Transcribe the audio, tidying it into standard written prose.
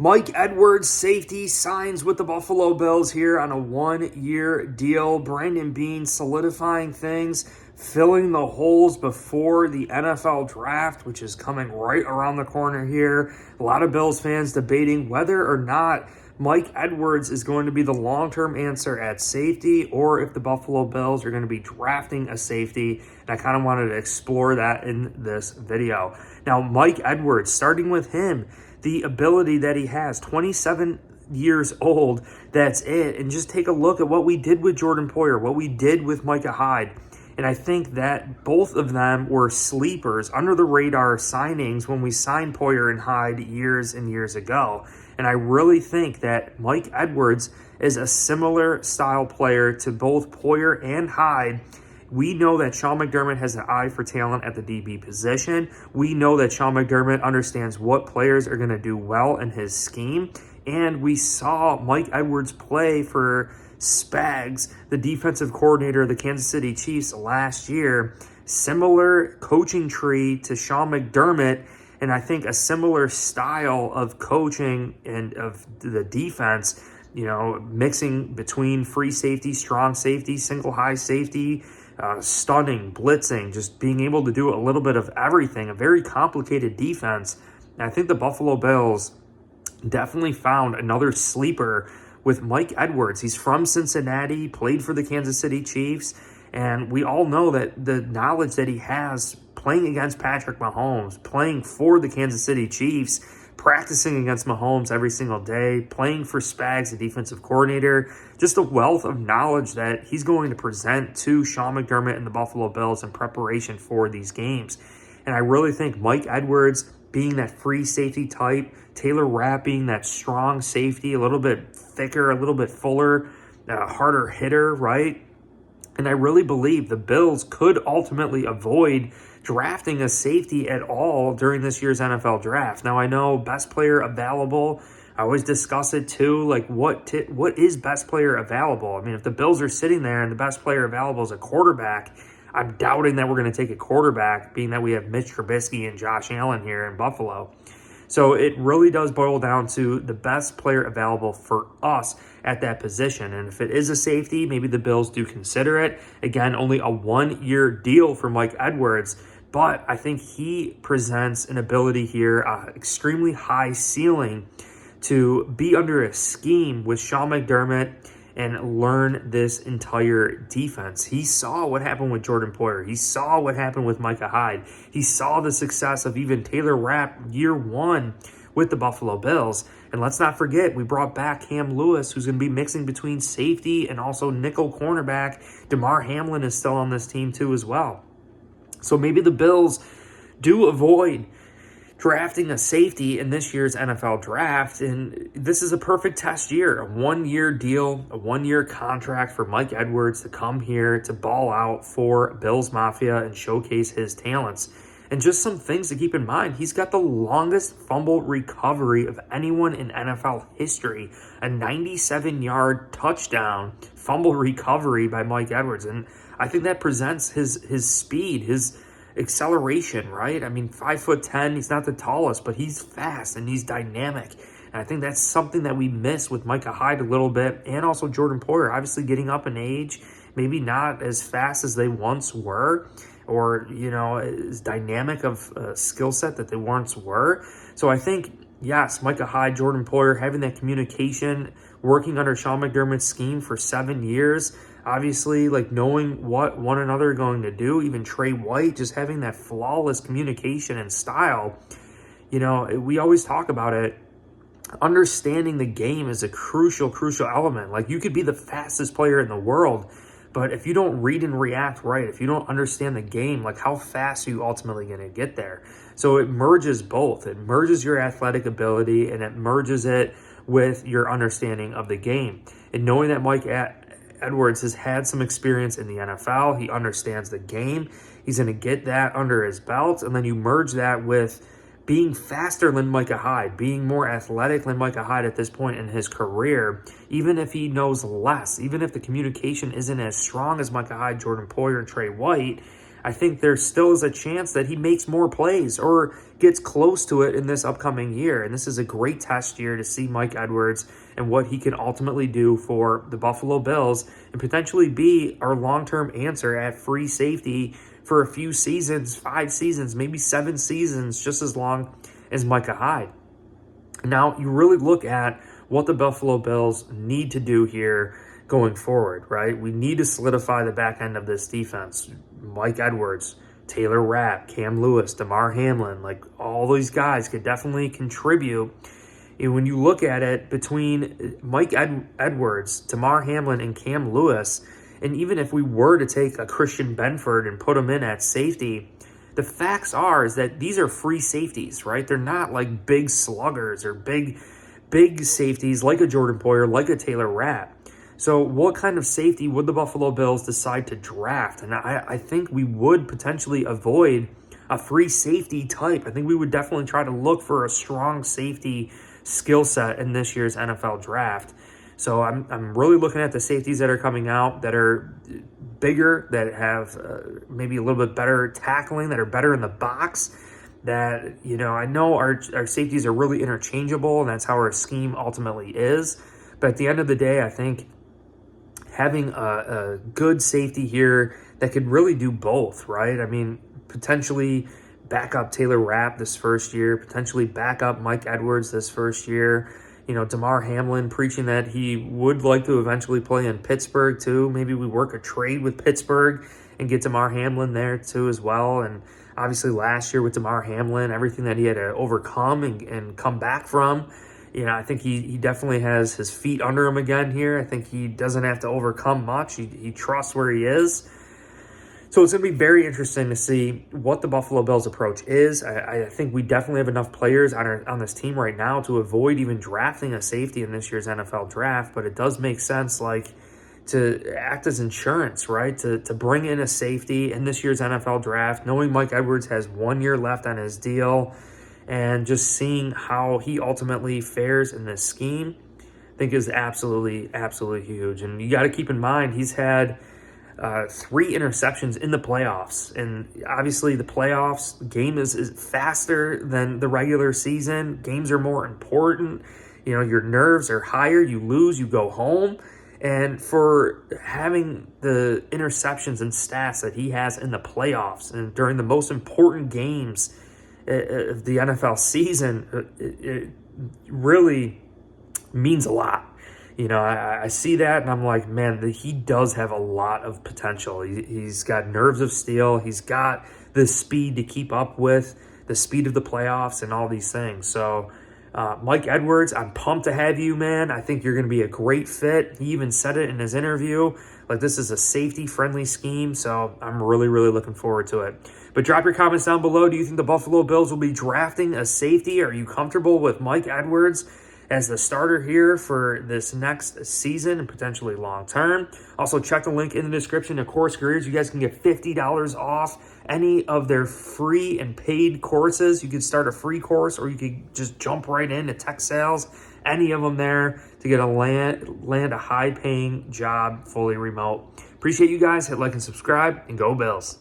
Mike Edwards, safety, signs with the Buffalo Bills here on a one-year deal. Brandon Beane solidifying things, filling the holes before the NFL draft, which is coming right around the corner here. A lot of Bills fans debating whether or not Mike Edwards is going to be the long-term answer at safety or if the Buffalo Bills are going to be drafting a safety. And I kind of wanted to explore that in this video. Now, Mike Edwards, starting with him, the ability that he has, 27 years old, that's it. And just take a look at what we did with Jordan Poyer, what we did with Micah Hyde. And I think that both of them were sleepers, under the radar signings when we signed Poyer and Hyde years and years ago. And I really think that Mike Edwards is a similar style player to both Poyer and Hyde. We know that Sean McDermott has an eye for talent at the DB position. We know that Sean McDermott understands what players are going to do well in his scheme. And we saw Mike Edwards play for Spags, the defensive coordinator of the Kansas City Chiefs last year. Similar coaching tree to Sean McDermott, and I think a similar style of coaching and of the defense, you know, mixing between free safety, strong safety, single high safety, stunning, blitzing, just being able to do a little bit of everything, a very complicated defense. And I think the Buffalo Bills definitely found another sleeper with Mike Edwards. He's from Cincinnati, played for the Kansas City Chiefs, and we all know that the knowledge that he has playing against Patrick Mahomes, playing for the Kansas City Chiefs, practicing against Mahomes every single day, playing for Spags, the defensive coordinator, just a wealth of knowledge that he's going to present to Sean McDermott and the Buffalo Bills in preparation for these games. And I really think Mike Edwards being that free safety type, Taylor Rapp being that strong safety, a little bit thicker, a little bit fuller, harder hitter, right? And I really believe the Bills could ultimately avoid drafting a safety at all during this year's NFL draft. Now, I know best player available. I always discuss it too. Like, what is best player available? I mean, if the Bills are sitting there and the best player available is a quarterback, I'm doubting that we're going to take a quarterback, being that we have Mitch Trubisky and Josh Allen here in Buffalo. So it really does boil down to the best player available for us at that position. And if it is a safety, maybe the Bills do consider it. Again, only a one-year deal for Mike Edwards, but I think he presents an ability here, extremely high ceiling, to be under a scheme with Sean McDermott and learn this entire defense. He saw what happened with Jordan Poyer. He saw what happened with Micah Hyde. He saw the success of even Taylor Rapp year one with the Buffalo Bills. And let's not forget, we brought back Cam Lewis, who's going to be mixing between safety and also nickel cornerback. DeMar Hamlin is still on this team too as well. So maybe the Bills do avoid drafting a safety in this year's NFL draft, and this is a perfect test year, a one-year deal, a one-year contract for Mike Edwards to come here to ball out for Bills Mafia and showcase his talents. And just some things to keep in mind, he's got the longest fumble recovery of anyone in NFL history, a 97-yard touchdown fumble recovery by Mike Edwards, and I think that presents his speed, his acceleration, right? I mean, 5'10", he's not the tallest, but he's fast and he's dynamic. And I think that's something that we miss with Micah Hyde a little bit, and also Jordan Poyer, obviously getting up in age, maybe not as fast as they once were, or, you know, as dynamic of a skill set that they once were. So I think, yes, Micah Hyde, Jordan Poyer, having that communication, working under Sean McDermott's scheme for 7 years, obviously, like, knowing what one another are going to do, even Trey White, just having that flawless communication and style. You know, we always talk about it. Understanding the game is a crucial element. Like, you could be the fastest player in the world, but if you don't read and react right, if you don't understand the game, like, how fast are you ultimately going to get there? So it merges both. It merges your athletic ability, and it merges it with your understanding of the game. And knowing that Mike Edwards has had some experience in the NFL, he understands the game, he's going to get that under his belt, and then you merge that with being faster than Micah Hyde, being more athletic than Micah Hyde at this point in his career, even if he knows less, even if the communication isn't as strong as Micah Hyde, Jordan Poyer, and Trey White. I think there still is a chance that he makes more plays or gets close to it in this upcoming year. And this is a great test year to see Mike Edwards and what he can ultimately do for the Buffalo Bills and potentially be our long-term answer at free safety for a few seasons, 5 seasons, maybe 7 seasons, just as long as Micah Hyde. Now, you really look at what the Buffalo Bills need to do here going forward, right? We need to solidify the back end of this defense. Mike Edwards, Taylor Rapp, Cam Lewis, Damar Hamlin, like all these guys could definitely contribute. And when you look at it between Mike Edwards, Damar Hamlin, and Cam Lewis, and even if we were to take a Christian Benford and put him in at safety, the facts are is that these are free safeties, right? They're not like big sluggers or big safeties like a Jordan Poyer, like a Taylor Rapp. So what kind of safety would the Buffalo Bills decide to draft? And I think we would potentially avoid a free safety type. I think we would definitely try to look for a strong safety skill set in this year's NFL draft. So I'm really looking at the safeties that are coming out that are bigger, that have maybe a little bit better tackling, that are better in the box, that, you know, I know our safeties are really interchangeable, and that's how our scheme ultimately is. But at the end of the day, I think having a good safety here that could really do both, right? I mean, potentially back up Taylor Rapp this first year, potentially back up Mike Edwards this first year. You know, Damar Hamlin preaching that he would like to eventually play in Pittsburgh too. Maybe we work a trade with Pittsburgh and get Damar Hamlin there too as well. And obviously last year with Damar Hamlin, everything that he had to overcome and come back from, you know, I think he definitely has his feet under him again here. I think he doesn't have to overcome much. He trusts where he is. So it's going to be very interesting to see what the Buffalo Bills approach is. I think we definitely have enough players on this team right now to avoid even drafting a safety in this year's NFL draft, but it does make sense, like, to act as insurance, right? To bring in a safety in this year's NFL draft, knowing Mike Edwards has 1 year left on his deal, and just seeing how he ultimately fares in this scheme, I think is absolutely huge. And you got to keep in mind, he's had 3 interceptions in the playoffs. And obviously the playoffs game is faster than the regular season. Games are more important. You know, your nerves are higher. You lose, you go home. And for having the interceptions and stats that he has in the playoffs and during the most important games of the NFL season, it really means a lot. You know, I see that and I'm like, man, he does have a lot of potential. He's got nerves of steel. He's got the speed to keep up with the speed of the playoffs and all these things. So Mike Edwards, I'm pumped to have you, man. I think you're going to be a great fit. He even said it in his interview. Like, this is a safety-friendly scheme, so I'm really looking forward to it. But drop your comments down below. Do you think the Buffalo Bills will be drafting a safety? Are you comfortable with Mike Edwards as the starter here for this next season and potentially long term? Also, check the link in the description to Course Careers. You guys can get $50 off any of their free and paid courses. You could start a free course, or you could just jump right into tech sales. Any of them there to get land a high-paying job fully remote. Appreciate you guys. Hit like and subscribe, and go Bills.